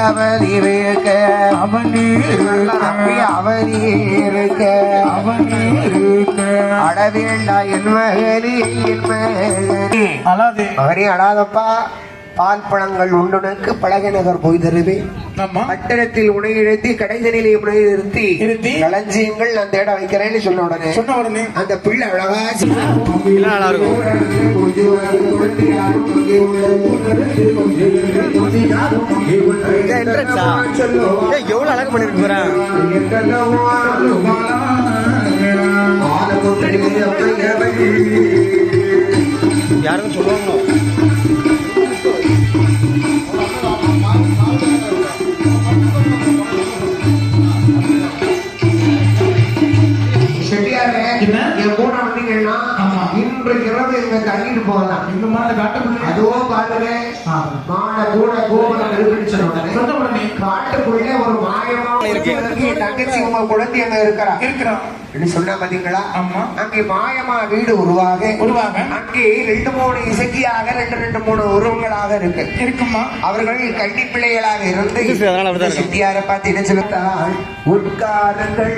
அவன் இருக்க அடவேண்டா என் மகனே மகனே அடாதப்பா. பால் பழங்கள் உண்டுனக்கு பழக நகர் போய் தருவேன். பட்டணத்தில் உணை இழுத்தி கடைதனிலே உணை நிறுத்தி களஞ்சியங்கள் நான் தேட வைக்கிறேன்னு சொன்ன உடனே அந்த பிள்ளை அழகா எவ்வளவு அழகு பண்ணிருக்கு யாரும் சொல்லுவாங்க. இன்று இரவு எங்க தங்கிட்டு போகலாம். இந்த மாதிரி காட்டுக்குள்ள அதோ பாருங்க மாட கூட கோபுரம் இருக்குன்னு காட்டுக்குள்ளே ஒரு மாயமா தங்கச்சி உங்க குழந்தை அங்க இருக்கிறான் சொன்னா பாத்தீங்களா? அங்கே மாயமா வீடு உருவாக அங்கே 2-3 இசைக்கியாக 2-3 உருவங்களாக இருக்குமா. அவர்கள் கன்னி பிள்ளைகளாக இருந்து சித்தியாரை பார்த்து என்ன சொல்லுத்தாள்? உட்காருங்கள்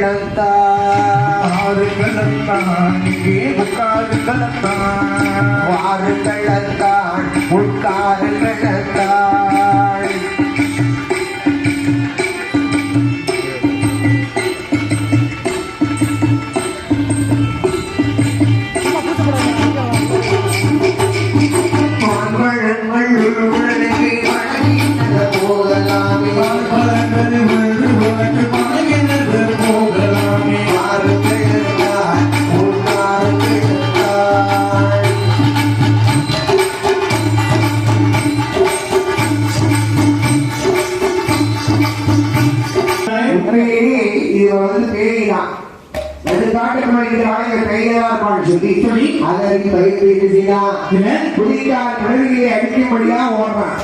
அடிக்கும்படியா ஓடுறான்.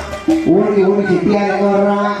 ஓடி ஓடி சித்தியார் ஓடுறான்.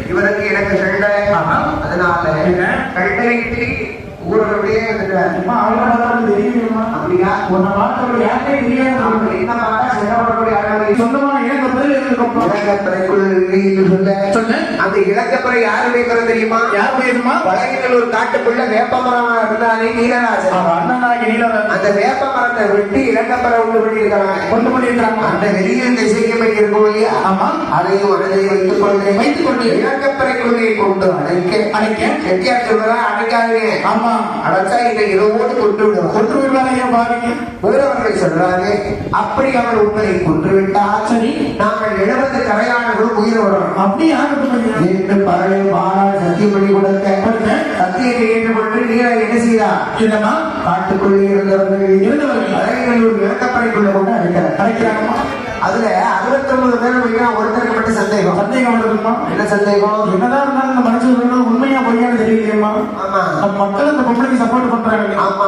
இவருக்கு எனக்கு சண்டை, அதனால கட்டளையிட்டு ஊருடைய அப்படியா உன்னை பார்த்தவர்கள் யாருமே தெரியாது. என்ன பார்த்தா சிறப்படக்கூடிய சொந்தமான அந்த இலக்கப்பறை யாரு வைக்கிறது தெரியுமா? யார் பேருமா? வடகிழூர் காட்டுக்குள்ள வேப்பமரம் இருந்தாலே நீலராஜன். அந்த வேப்ப மரத்தை வெட்டி இலக்கப்பறை கொண்டு பண்ணியிருக்காங்க. அந்த வெளியில் இந்த இசைக்கப்பை இருக்கும் இல்லையா? ஆமா. அதையும் உடனே வைத்துக் கொண்டு இலக்கப்பறைக்குள்ளே கொண்டு அடைக்க செட்டியார் சொல்றதா அடைக்காதீங்க. ஆமா, அடைச்சா இந்த இரவோடு கொண்டு விடுவாங்க பாருங்க. வேறவர்கள் சொல்றாங்க அப்படி அவர் உங்களை கொன்று விட்டால் சரி நாங்கள் 70 கரையாளர்களும் உயிர் வரும். அப்படி என்று பறவை மாறால் சத்தியம் பண்ணி கொடுக்க சத்தியத்தை ஏற்றுக்கொண்டு நீரை என்ன செய்தார்? காட்டுக்குள்ளே இருந்தவர்கள் அரைகளூர் விளக்கப்பறைக்குள்ள கொண்டு அடைக்கிறாங்கம்மா. அதுல 69 பேர் ஒருத்தருக்கு மட்டும் சந்தேகம் இருக்குமா? என்ன சந்தேகம்? என்னதான் இருந்தாலும் இந்த மனுஷன் உண்மையா பொய்யான்னு தெரியலையம்மா. ஆமா, மக்கள் அந்த பொம்பளைக்கு சப்போர்ட் பண்றாங்க. ஆமா,